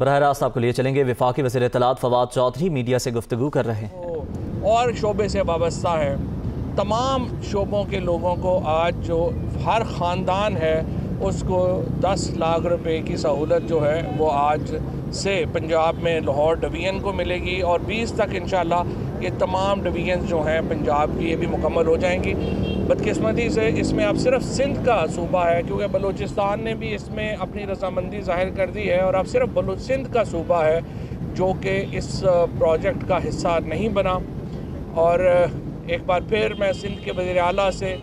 براہ راست آپ کو لیے چلیں گے۔ وفاقی وزیر اطلاعات فواد چودھری میڈیا سے گفتگو کر رہے ہیں۔ اور شعبے سے وابستہ ہے، تمام شعبوں کے لوگوں کو آج جو ہر خاندان ہے اس کو 10 لاکھ روپے کی سہولت جو ہے وہ آج سے پنجاب میں لاہور ڈویژن کو ملے گی، اور 20 تک انشاءاللہ یہ تمام ڈویژنز جو ہیں پنجاب کی یہ بھی مکمل ہو جائیں گی۔ بدقسمتی سے اس میں اب صرف سندھ کا صوبہ ہے، کیونکہ بلوچستان نے بھی اس میں اپنی رضامندی ظاہر کر دی ہے، اور اب صرف سندھ کا صوبہ ہے جو کہ اس پروجیکٹ کا حصہ نہیں بنا۔ اور ایک بار پھر میں سندھ کے وزیر اعلیٰ سے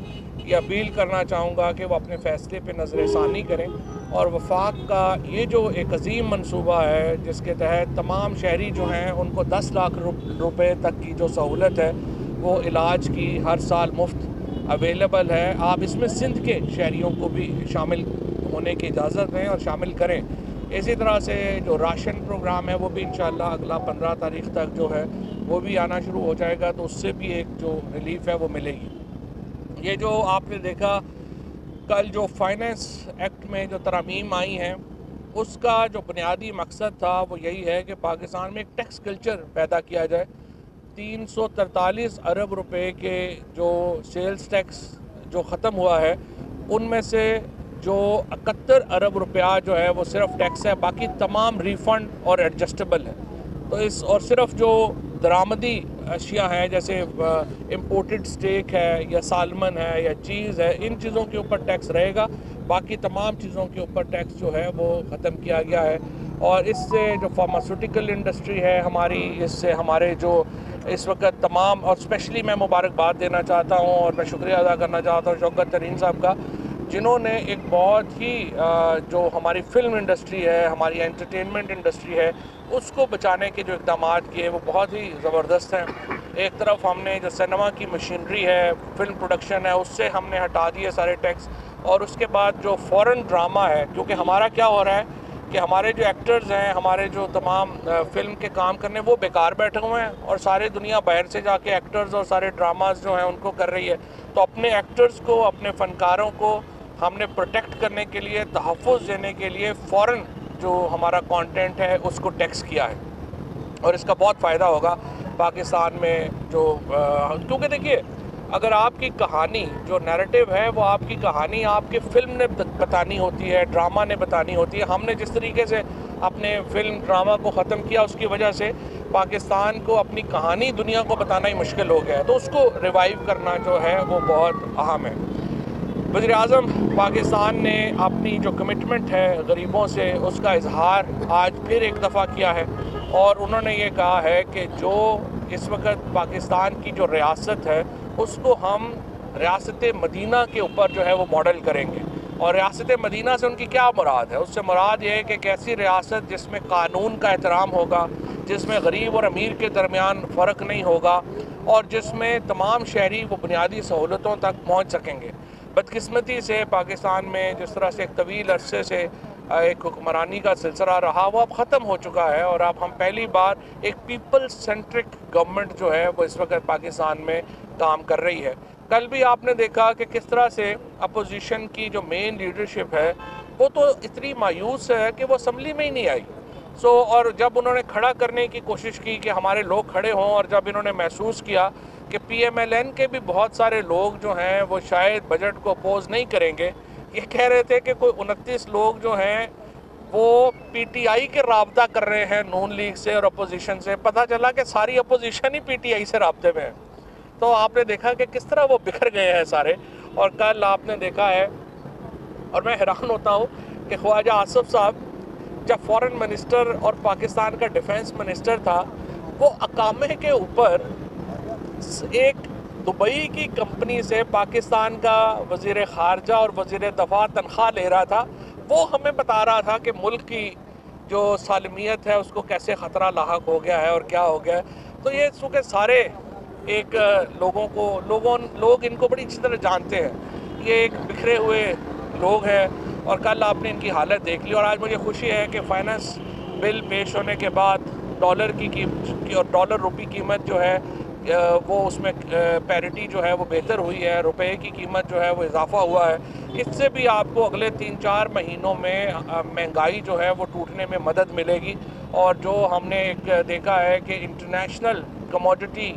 یہ اپیل کرنا چاہوں گا کہ وہ اپنے فیصلے پہ نظر ثانی کریں، اور وفاق کا یہ جو ایک عظیم منصوبہ ہے جس کے تحت تمام شہری جو ہیں ان کو 10 لاکھ روپے تک کی جو سہولت ہے وہ علاج کی ہر سال مفت اویلیبل ہے، آپ اس میں سندھ کے شہریوں کو بھی شامل ہونے کی اجازت دیں اور شامل کریں۔ اسی طرح سے جو راشن پروگرام ہے وہ بھی انشاءاللہ اگلا 15 تاریخ تک جو ہے وہ بھی آنا شروع ہو جائے گا، تو اس سے بھی ایک جو ریلیف ہے وہ ملے گی۔ یہ جو آپ نے دیکھا کل جو فائنینس ایکٹ میں جو ترامیم آئی ہیں اس کا جو بنیادی مقصد تھا وہ یہی ہے کہ پاکستان میں ایک ٹیکس کلچر پیدا کیا جائے۔ 343 ارب روپے کے جو سیلز ٹیکس جو ختم ہوا ہے ان میں سے جو 71 ارب روپیہ جو ہے وہ صرف ٹیکس ہے، باقی تمام ریفنڈ اور ایڈجسٹیبل ہے۔ تو اور صرف جو درآمدی اشیاء ہیں جیسے امپورٹڈ سٹیک ہے یا سالمن ہے یا چیز ہے، ان چیزوں کے اوپر ٹیکس رہے گا، باقی تمام چیزوں کے اوپر ٹیکس جو ہے وہ ختم کیا گیا ہے۔ اور اس سے جو فارماسیوٹیکل انڈسٹری ہے ہماری، اس سے ہمارے جو اس وقت تمام، اور اسپیشلی میں مبارکباد دینا چاہتا ہوں اور میں شکریہ ادا کرنا چاہتا ہوں شوکت ترین صاحب کا، جنہوں نے ایک بہت ہی جو ہماری فلم انڈسٹری ہے، ہماری انٹرٹینمنٹ انڈسٹری ہے، اس کو بچانے کے جو اقدامات کیے وہ بہت ہی زبردست ہیں۔ ایک طرف ہم نے جو سینما کی مشینری ہے، فلم پروڈکشن ہے، اس سے ہم نے ہٹا دیے سارے ٹیکس، اور اس کے بعد جو فورن ڈرامہ ہے، کیونکہ ہمارا کیا ہو رہا ہے کہ ہمارے جو ایکٹرز ہیں، ہمارے جو تمام فلم کے کام کرنے وہ بیکار بیٹھے ہوئے ہیں، اور سارے دنیا باہر سے جا کے ایکٹرز اور سارے ڈراماز جو ہیں ان کو کر رہی ہے۔ تو اپنے ایکٹرز کو، اپنے فنکاروں کو ہم نے پروٹیکٹ کرنے کے لیے، تحفظ دینے کے لیے فورن جو ہمارا کانٹینٹ ہے اس کو ٹیکس کیا ہے، اور اس کا بہت فائدہ ہوگا پاکستان میں۔ جو کیونکہ دیکھیے، اگر آپ کی کہانی جو نیریٹو ہے وہ آپ کی کہانی آپ کے فلم نے بتانی ہوتی ہے، ڈرامہ نے بتانی ہوتی ہے۔ ہم نے جس طریقے سے اپنے فلم ڈرامہ کو ختم کیا اس کی وجہ سے پاکستان کو اپنی کہانی دنیا کو بتانا ہی مشکل ہو گیا ہے، تو اس کو ریوائیو کرنا جو ہے وہ بہت اہم ہے۔ وزیر اعظم پاکستان نے اپنی جو کمٹمنٹ ہے غریبوں سے اس کا اظہار آج پھر ایک دفعہ کیا ہے، اور انہوں نے یہ کہا ہے کہ جو اس وقت پاکستان کی جو ریاست ہے اس کو ہم ریاست مدینہ کے اوپر جو ہے وہ ماڈل کریں گے۔ اور ریاست مدینہ سے ان کی کیا مراد ہے؟ اس سے مراد یہ ہے کہ ایک ایسی ریاست جس میں قانون کا احترام ہوگا، جس میں غریب اور امیر کے درمیان فرق نہیں ہوگا، اور جس میں تمام شہری وہ بنیادی سہولتوں تک پہنچ سکیں گے۔ بدقسمتی سے پاکستان میں جس طرح سے ایک طویل عرصے سے ایک حکمرانی کا سلسلہ رہا وہ اب ختم ہو چکا ہے، اور اب ہم پہلی بار ایک پیپل سینٹرک گورنمنٹ جو ہے وہ اس وقت پاکستان میں کام کر رہی ہے۔ کل بھی آپ نے دیکھا کہ کس طرح سے اپوزیشن کی جو مین لیڈرشپ ہے وہ تو اتنی مایوس ہے کہ وہ اسمبلی میں ہی نہیں آئی۔ اور جب انہوں نے کھڑا کرنے کی کوشش کی کہ ہمارے لوگ کھڑے ہوں، اور جب انہوں نے محسوس کیا کہ پی ایم ایل این کے بھی بہت سارے لوگ جو ہیں وہ شاید بجٹ کو اپوز نہیں کریں گے، یہ کہہ رہے تھے کہ کوئی 29 لوگ جو ہیں وہ پی ٹی آئی کے رابطہ کر رہے ہیں نون لیگ سے اور اپوزیشن سے، پتہ چلا کہ ساری opposition he P T I سے رابطے میں ہے۔ تو آپ نے دیکھا کہ کس طرح وہ بکھر گئے ہیں سارے، اور کل آپ نے دیکھا ہے، اور میں حیران ہوتا ہوں کہ خواجہ آصف صاحب جب فورن منسٹر اور پاکستان کا ڈیفنس منسٹر تھا، وہ اقامے کے اوپر ایک دبئی کی کمپنی سے پاکستان کا وزیر خارجہ اور وزیر دفاع تنخواہ لے رہا تھا، وہ ہمیں بتا رہا تھا کہ ملک کی جو سالمیت ہے اس کو کیسے خطرہ لاحق ہو گیا ہے اور کیا ہو گیا ہے۔ تو یہ چونکہ سارے ایک لوگ ان کو بڑی اچھی طرح جانتے ہیں، یہ ایک بکھرے ہوئے لوگ ہیں، اور کل آپ نے ان کی حالت دیکھ لی۔ اور آج مجھے خوشی ہے کہ فائنانس بل پیش ہونے کے بعد ڈالر کی اور ڈالر روپی قیمت جو ہے وہ اس میں پیرٹی جو ہے وہ بہتر ہوئی ہے، روپے کی قیمت جو ہے وہ اضافہ ہوا ہے، اس سے بھی آپ کو اگلے 3-4 مہینوں میں مہنگائی جو ہے وہ ٹوٹنے میں مدد ملے گی۔ اور جو ہم نے ایک دیکھا ہے کہ انٹرنیشنل کموڈٹی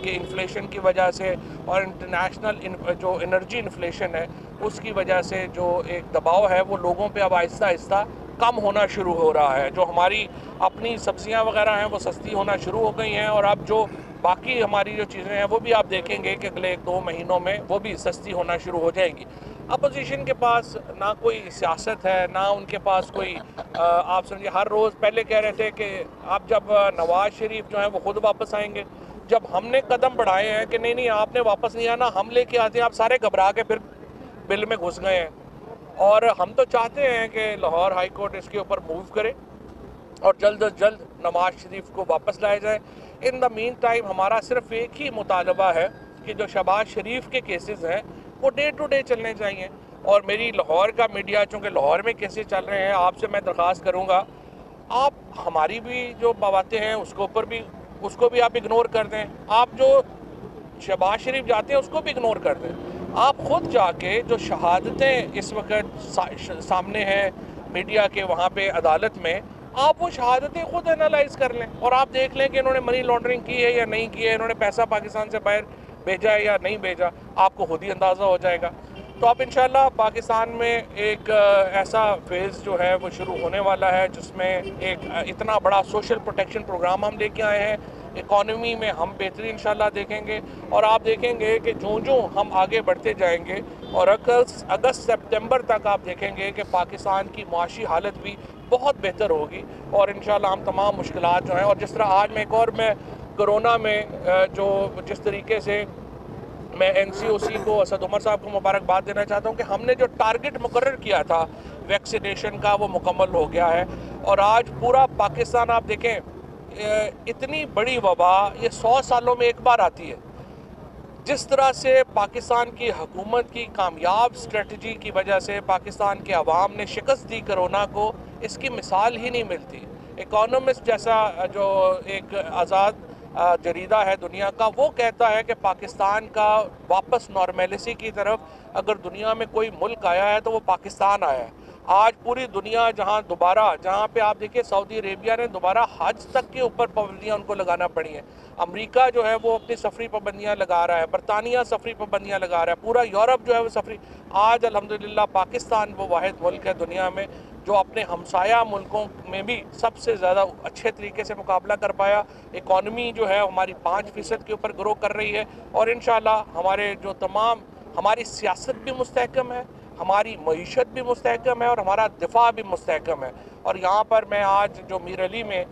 کے انفلیشن کی وجہ سے اور انٹرنیشنل جو انرجی انفلیشن ہے اس کی وجہ سے جو ایک دباؤ ہے وہ لوگوں پہ اب آہستہ آہستہ کم ہونا شروع ہو رہا ہے۔ جو ہماری اپنی سبزیاں وغیرہ ہیں وہ سستی ہونا شروع ہو گئی ہیں، اور اب جو باقی ہماری جو چیزیں ہیں وہ بھی آپ دیکھیں گے کہ اگلے 1-2 مہینوں میں وہ بھی سستی ہونا شروع ہو جائیں گی۔ اپوزیشن کے پاس نہ کوئی سیاست ہے، نہ ان کے پاس کوئی آپ سمجھے ہر روز پہلے کہہ رہے تھے کہ آپ جب نواز شریف جو ہیں وہ خود واپس آئیں گے، جب ہم نے قدم بڑھائے ہیں کہ نہیں آپ نے واپس نہیں آنا، ہم لے کے آتے ہیں، آپ سارے گھبرا کے پھر بل میں گھس گئے ہیں۔ اور ہم تو چاہتے ہیں کہ لاہور ہائی کورٹ اس کے اوپر موو کرے اور جلد از جلد نواز شریف کو واپس لائے جائے۔ ان دا مین ٹائم ہمارا صرف ایک ہی مطالبہ ہے کہ جو شہباز شریف کے کیسز ہیں وہ ڈے ٹو ڈے چلنے چاہیے، اور میری لاہور کا میڈیا چونکہ لاہور میں کیسز چل رہے ہیں، آپ سے میں درخواست کروں گا آپ ہماری بھی جو باتیں ہیں اس کو بھی آپ اگنور کر دیں، آپ جو شہباز شریف جاتے ہیں اس کو بھی اگنور کر دیں، آپ خود جا کے جو شہادتیں اس وقت سامنے ہیں میڈیا کے وہاں پہ عدالت میں، آپ وہ شہادتیں خود انالائز کر لیں اور آپ دیکھ لیں کہ انہوں نے منی لانڈرنگ کی ہے یا نہیں کی ہے، انہوں نے پیسہ پاکستان سے باہر بھیجا ہے یا نہیں بھیجا، آپ کو خود ہی اندازہ ہو جائے گا۔ تو اب انشاءاللہ پاکستان میں ایک ایسا فیز جو ہے وہ شروع ہونے والا ہے جس میں ایک اتنا بڑا سوشل پروٹیکشن پروگرام ہم لے کے آئے ہیں، اکانومی میں ہم بہتری انشاءاللہ دیکھیں گے، اور آپ دیکھیں گے کہ جو ہم آگے بڑھتے جائیں گے اور اگست سپتمبر تک آپ دیکھیں گے کہ پاکستان کی معاشی حالت بھی بہت بہتر ہوگی، اور انشاءاللہ ہم تمام مشکلات جو ہیں، اور جس طرح آج میں کرونا میں جو جس طریقے سے میں NCOC کو اسد عمر صاحب کو مبارکباد دینا چاہتا ہوں کہ ہم نے جو ٹارگٹ مقرر کیا تھا ویکسینیشن کا وہ مکمل ہو گیا ہے، اور آج پورا پاکستان آپ دیکھیں اتنی بڑی وبا یہ 100 سالوں میں ایک بار آتی ہے، جس طرح سے پاکستان کی حکومت کی کامیاب اسٹریٹجی کی وجہ سے پاکستان کے عوام نے شکست دی کرونا کو، اس کی مثال ہی نہیں ملتی۔ اکانومسٹ جیسا جو ایک آزاد جریدہ ہے دنیا کا، وہ کہتا ہے کہ پاکستان کا واپس نارمیلسی کی طرف اگر دنیا میں کوئی ملک آیا ہے تو وہ پاکستان آیا ہے۔ آج پوری دنیا جہاں پہ آپ دیکھیں سعودی عربیہ نے دوبارہ حج تک کے اوپر پابندیاں ان کو لگانا پڑی ہیں، امریکہ جو ہے وہ اپنی سفری پابندیاں لگا رہا ہے، برطانیہ سفری پابندیاں لگا رہا ہے، پورا یورپ جو ہے وہ سفری۔ آج الحمدللہ پاکستان وہ واحد ملک ہے دنیا میں جو اپنے ہمسایہ ملکوں میں بھی سب سے زیادہ اچھے طریقے سے مقابلہ کر پایا۔ اکانومی جو ہے ہماری 5% کے اوپر گرو کر رہی ہے، اور انشاءاللہ ہماری سیاست بھی مستحکم ہے، ہماری معیشت بھی مستحکم ہے، اور ہمارا دفاع بھی مستحکم ہے۔ اور یہاں پر میں آج جو میر علی میں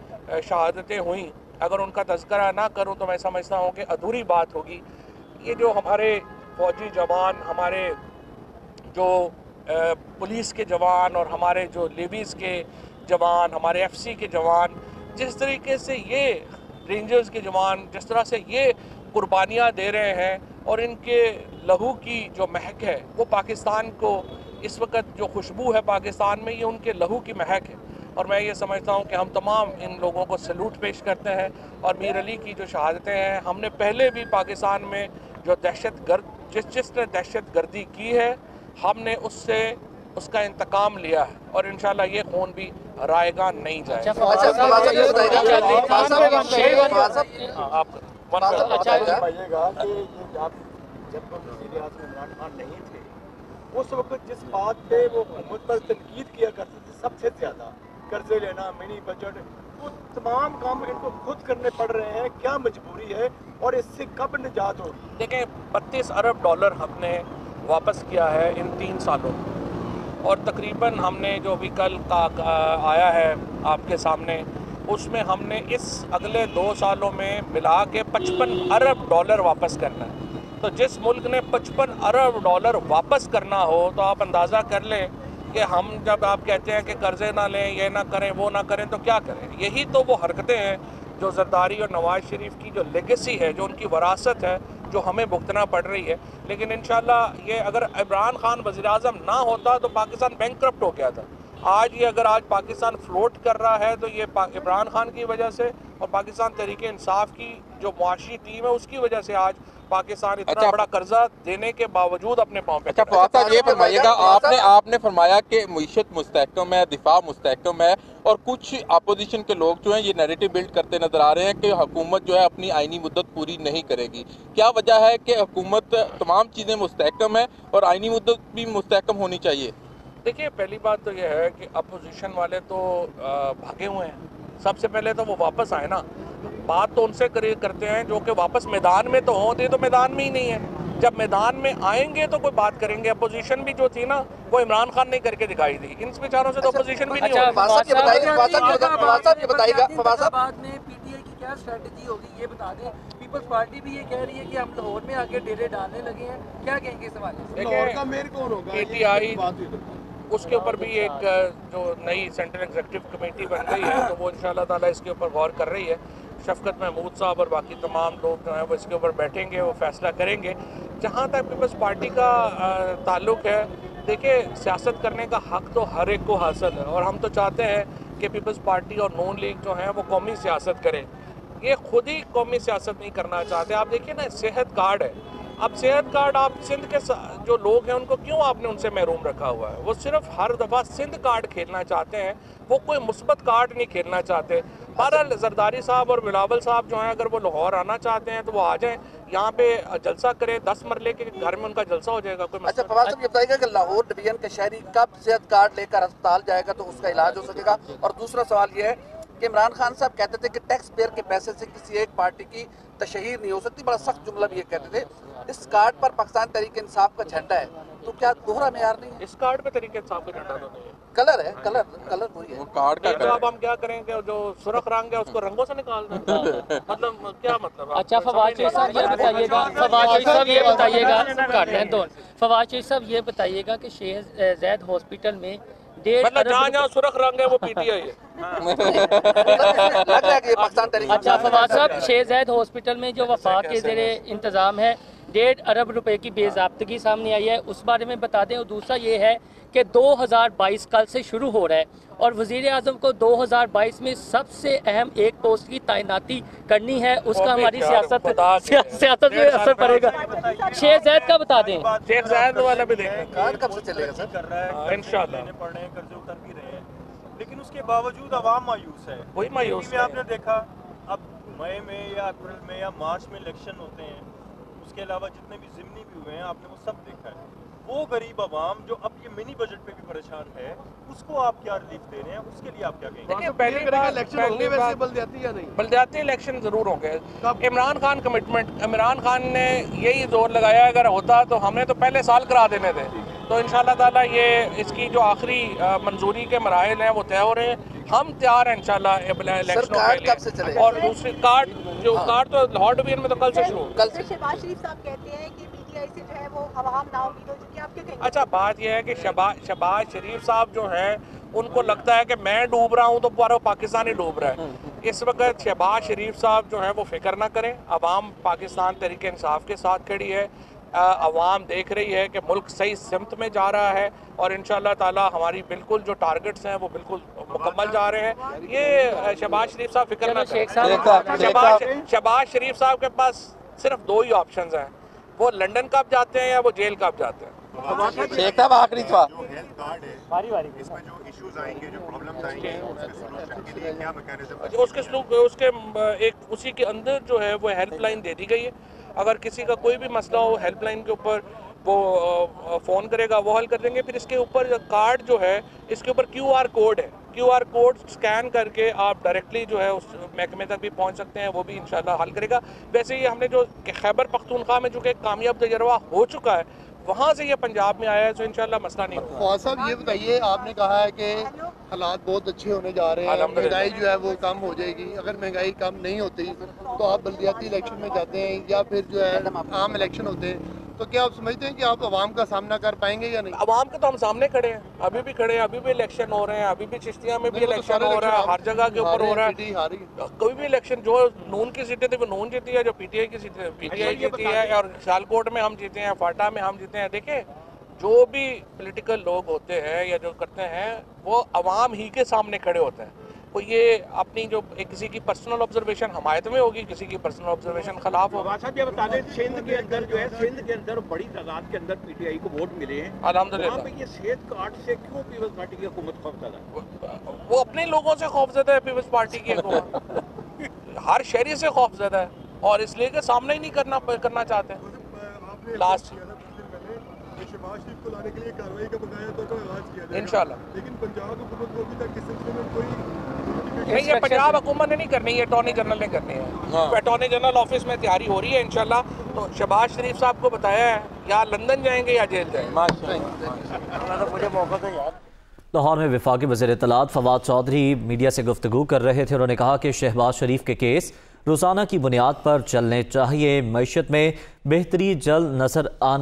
شہادتیں ہوئیں، اگر ان کا تذکرہ نہ کروں تو میں سمجھتا ہوں کہ ادھوری بات ہوگی۔ یہ جو ہمارے فوجی جوان، ہمارے جو پولیس کے جوان، اور ہمارے جو لیویز کے جوان، ہمارے FC کے جوان، جس طریقے سے یہ رینجرز کے جوان جس طرح سے یہ قربانیاں دے رہے ہیں، اور ان کے لہو کی جو مہک ہے وہ پاکستان کو اس وقت جو خوشبو ہے پاکستان میں، یہ ان کے لہو کی مہک ہے، اور میں یہ سمجھتا ہوں کہ ہم تمام ان لوگوں کو سلوٹ پیش کرتے ہیں۔ اور میر علی کی جو شہادتیں ہیں، ہم نے پہلے بھی پاکستان میں جو جس نے دہشت گردی کی ہے، ہم نے اس کا انتقام لیا ہے، اور انشاءاللہ یہ خون بھی رائے گا نہیں جائے گا۔ جب وزیر اعظم عمران خان نہیں تھے اس وقت جس بات پہ وہ حکومت پر تنقید کیا کرتے تھے سب سے زیادہ قرضے لینا، منی بجٹ، وہ تمام کام ان کو خود کرنے پڑ رہے ہیں، کیا مجبوری ہے اور اس سے کب نجات ہوگی؟ دیکھیں 32 ارب ڈالر ہم نے واپس کیا ہے ان 3 سالوں میں، اور تقریباً ہم نے جو بھی کل کا آیا ہے آپ کے سامنے، اس میں ہم نے اس اگلے 2 سالوں میں ملا کے 55 ارب ڈالر واپس کرنا ہے۔ تو جس ملک نے 55 ارب ڈالر واپس کرنا ہو تو آپ اندازہ کر لیں کہ ہم جب آپ کہتے ہیں کہ قرضے نہ لیں، یہ نہ کریں، وہ نہ کریں، تو کیا کریں؟ یہی تو وہ حرکتیں ہیں جو زرداری اور نواز شریف کی جو لیگیسی ہے، جو ان کی وراثت ہے، جو ہمیں بھگتنا پڑ رہی ہے۔ لیکن انشاءاللہ یہ اگر عمران خان وزیر اعظم نہ ہوتا تو پاکستان بینک کرپٹ ہو گیا تھا، آج یہ اگر آج پاکستان فلوٹ کر رہا ہے تو یہ عمران خان کی وجہ سے اور پاکستان تحریک انصاف کی جو معاشی ٹیم ہے اس کی وجہ سے آج پاکستان اتنا بڑا قرضہ دینے کے باوجود اپنے پاؤں پہ. اچھا فواد صاحب یہ فرمائیے گا، آپ نے فرمایا کہ معیشت مستحکم ہے، دفاع مستحکم ہے، اور کچھ اپوزیشن کے لوگ جو ہیں یہ نیریٹو بلڈ کرتے نظر آ رہے ہیں کہ حکومت جو ہے اپنی آئینی مدت پوری نہیں کرے گی. کیا وجہ ہے کہ حکومت تمام چیزیں مستحکم ہے اور آئینی مدت بھی مستحکم ہونی چاہیے؟ دیکھیے پہلی بات تو یہ ہے کہ اپوزیشن والے تو بھاگے ہوئے ہیں. سب سے پہلے تو وہ واپس آئے نا. بات تو ان سے کرتے ہیں جو کہ واپس میدان میں تو ہوں، تو میدان میں ہی نہیں ہے. جب میدان میں آئیں گے تو کوئی بات کریں گے. اپوزیشن بھی جو تھی نا وہ عمران خان نے کر کے دکھائی تھی. ان بیچاروں سے تو اپوزیشن بھی نہیں ہوتی. فواد صاحب یہ بتائیے گا بعد میں پی ٹی آئی کی کیا اسٹریٹجی ہوگی یہ بتا دیں. پیپلز پارٹی بھی یہ کہہ رہی ہے کہ ہم لاہور میں آگے ڈیرے ڈالنے لگے ہیں، کیا کہیں گے اس حوالے سے؟ پی ٹی آئی اس کے اوپر بھی ایک جو نئی سینٹرل ایگزیکٹو کمیٹی بن گئی ہے تو وہ انشاءاللہ تعالیٰ اس کے اوپر غور کر رہی ہے. شفقت محمود صاحب اور باقی تمام لوگ جو ہیں وہ اس کے اوپر بیٹھیں گے، وہ فیصلہ کریں گے. جہاں تک پیپلز پارٹی کا تعلق ہے، دیکھیں سیاست کرنے کا حق تو ہر ایک کو حاصل ہے اور ہم تو چاہتے ہیں کہ پیپلز پارٹی اور نون لیگ جو ہیں وہ قومی سیاست کریں. یہ خود ہی قومی سیاست نہیں کرنا چاہتے. آپ دیکھیں نا صحت کارڈ ہے. اب صحت کارڈ آپ سندھ کے جو لوگ ہیں ان کو کیوں آپ نے ان سے محروم رکھا ہوا ہے؟ وہ صرف ہر دفعہ سندھ کارڈ کھیلنا چاہتے ہیں، وہ کوئی مثبت کارڈ نہیں کھیلنا چاہتے. بہرحال زرداری صاحب اور بلاول صاحب جو ہیں اگر وہ لاہور آنا چاہتے ہیں تو وہ آ جائیں، یہاں پہ جلسہ کریں. 10 مرلے کے گھر میں ان کا جلسہ ہو جائے گا. کوئی اچھا فواد صاحب یہ بتائیے گا کہ لاہور ڈویژن کے شہری کب صحت کارڈ لے کر ہسپتال جائے گا تو اس کا علاج ہو سکے گا؟ اور دوسرا سوال یہ ہے کہ عمران خان صاحب کہتے تھے کہ ٹیکس پیئر کے پیسے سے کسی ایک پارٹی کی تشہیر نہیں ہو سکتی. بڑا سخت جملہ بھی یہ کہتے تھے. اس کارڈ پر پاکستان تحریک انصاف کا جھنڈا ہے تو کیا دوہرا معیار نہیں ہے؟ اس کارڈ پہ طریقے انصاف کا جھنڈا تو نہیں ہے. کلر ہے، کلر وہی ہے. کارڈ کا تو اب ہم کیا کریں کہ جو سرخ رنگ ہے اس کو رنگوں سے نکال دیں. مطلب کیا مطلب؟ اچھا فواد شریف صاحب یہ بتائیے گا، فواد شریف صاحب یہ بتائیے گا، فواد شریف صاحب یہ بتائیے گا کہ شیخ زید ہاسپٹل میں مطلب جہاں سرخ رنگ ہے وہ پی ٹی آئی ہے. لگ رہا ہے کہ یہ پاکستان تحریک اچھا فواد صاحب شیخ زید ہاسپٹل میں جو وفاق کے زیر انتظام ہے 1.5 ارب روپے کی بے ضابطگی سامنے آئی ہے، اس بارے میں بتا دیں. اور دوسرا یہ ہے کہ 2022 کل سے شروع ہو رہا ہے اور وزیر اعظم کو 2022 میں سب سے اہم ایک پوسٹ کی تعیناتی کرنی ہے. اس کا ہماری سیاست میں اثر پڑے گا. شیخ زید کا بتا دیں. شیخ زید والا بھی دیکھیں کارڈ کب سے چلے گا سر؟ کر رہا ہے انشاءاللہ. پڑھ رہے ہیں، قرضے اتر بھی رہے ہیں، لیکن اس کے باوجود عوام مایوس ہے. وہی مایوس میں آپ نے دیکھا اب مئی میں یا اپریل میں یا مارچ میں الیکشن ہوتے ہیں، اس کے علاوہ جتنے بھی ضمنی بھی ہوئے ہیں آپ نے وہ سب دیکھا ہے. وہ غریب عوام جو اب یہ منی بجٹ پہ بھی پریشان ہے اس کو آپ کیا ریلیف دے رہے ہیں؟ اس کے لیے آپ کیا کہیں گے؟ دیکھیں پہلی بات بلدیاتی الیکشن ضرور ہوں گے. عمران خان کمٹمنٹ، عمران خان نے یہی زور لگایا اگر ہوتا تو ہمیں تو پہلے سال کرا دینے تھے. تو انشاءاللہ تعالیٰ یہ اس کی جو آخری منظوری کے مراحل ہیں وہ طے ہو رہے ہیں. ہم تیار ہیں انشاءاللہ الیکشنوں کے لیے. اور دوسری کارڈ تو لاہور ڈویژن میں تو کل سے شروع. شہباز شریف صاحب کہتے ہیں کہ پی ٹی آئی سے جو ہے وہ عوام نا امید ہو چکی ہے، آپ کیا کہیں گے؟ اچھا بات یہ ہے کہ شہباز شریف صاحب جو ہیں ان کو لگتا ہے کہ میں ڈوب رہا ہوں تو پورا پاکستان ہی ڈوب رہا ہے. اس وقت شہباز شریف صاحب جو ہیں وہ فکر نہ کریں. عوام پاکستان تحریک انصاف کے ساتھ کھڑی ہے. عوام دیکھ رہی ہے کہ ملک صحیح سمت میں جا رہا ہے اور انشاءاللہ تعالی ہماری بالکل جو ٹارگٹس ہیں وہ بالکل مکمل جا رہے ہیں. یہ شہباز شریف صاحب فکر نہ کریں. شہباز شریف صاحب کے پاس صرف 2 ہی آپشنز ہیں، وہ لنڈن کب جاتے ہیں یا وہ جیل کب جاتے ہیں. شیخ صاحب آخری سوال. جو ہیلتھ کارڈ ہے اس میں جو ایشوز آئیں گے، جو پرابلمز آئیں گے، اس کے سولوشن کے لیے کیا میکینزم؟ اس کے اسی کے اندر جو ہے وہ ہیلپ لائن دے دی گئی ہے. اگر کسی کا کوئی بھی مسئلہ ہو ہیلپ لائن کے اوپر وہ فون کرے گا، وہ حل کر دیں گے. پھر اس کے اوپر کارڈ جو ہے اس کے اوپر QR کوڈ ہے. QR کوڈ سکین کر کے آپ ڈائریکٹلی جو ہے اس محکمے تک بھی پہنچ سکتے ہیں، وہ بھی انشاءاللہ حل کرے گا. ویسے ہی ہم نے جو خیبر پختونخوا میں جو کہ ایک کامیاب تجربہ ہو چکا ہے وہاں سے یہ پنجاب میں آیا ہے، تو انشاءاللہ مسئلہ نہیں ہوگا. فواد صاحب یہ بتائیے، آپ نے کہا ہے کہ حالات بہت اچھے ہونے جا رہے ہیں، مہنگائی جو ہے وہ کم ہو جائے گی. اگر مہنگائی کم نہیں ہوتی تو آپ بلدیاتی الیکشن میں جاتے ہیں یا پھر جو ہے عام الیکشن ہوتے ہیں، تو کیا آپ سمجھتے ہیں کہ آپ عوام کا سامنا کر پائیں گے یا نہیں؟ عوام کے تو ہم سامنے کھڑے ہیں، ابھی بھی کھڑے ہیں، ابھی بھی الیکشن ہو رہے ہیں، ابھی بھی چشتیاں میں بھی الیکشن ہو رہا ہے، ہر جگہ کے اوپر ہو رہا ہے. کوئی بھی الیکشن جو نون کی سیٹیں تھیں وہ نون جیتی ہے، جو پی ٹی آئی کی سیٹیں پی ٹی آئی جیتی ہے، اور سیالکوٹ میں ہم جیتے ہیں، فاٹا میں ہم جیتے ہیں. دیکھیں جو بھی پولیٹیکل لوگ ہوتے ہیں یا جو کرتے ہیں وہ عوام ہی کے سامنے کھڑے ہوتے ہیں. تو یہ اپنی جو کسی کی پرسنل آبزرویشن حمایت میں ہوگی, کسی کی پرسنل آبزرویشن خلاف ہوگا. صاحب یہ بتا دیں سندھ کے اندر جو ہے سندھ کے اندر بڑی تعداد کے اندر پی ٹی آئی کو ووٹ ملے ہیں, الحمدللہ. یہ صحت کارڈ سے کیوں پیپلز پارٹی کی حکومت خوف زدہ ہے؟ وہ اپنے لوگوں سے خوف زدہ ہے پیپلز پارٹی کی حکومت. ہر شہری سے خوف زدہ ہے اور اس لیے کہ سامنا ہی نہیں کرنا چاہتے. لاسٹ شہباز شریف کو لانے کے لیے کارروائی کا بقایا طور پر آغاز کیا جائے گا انشاءاللہ, لیکن پنجاب حکومت کو ابھی تک اس سلسلے میں کوئی نہیں, یہ پنجاب حکومت نے نہیں کرنی, یہ اٹارنی جنرل نے کرنی ہے. اٹارنی جنرل آفس میں تیاری ہو رہی ہے انشاءاللہ. تو شہباز شریف صاحب کو بتایا ہے یا لندن جائیں گے یا جیل جائیں گے. مجھے موقع دیں یار. لاہور میں وفاقی وزیر اطلاعات فواد چودھری میڈیا سے گفتگو کر رہے تھے. انہوں نے کہا کہ شہباز شریف کے کیس روزانہ کی بنیاد پر چلنے چاہیے. معیشت میں بہتری جلد نظر آنا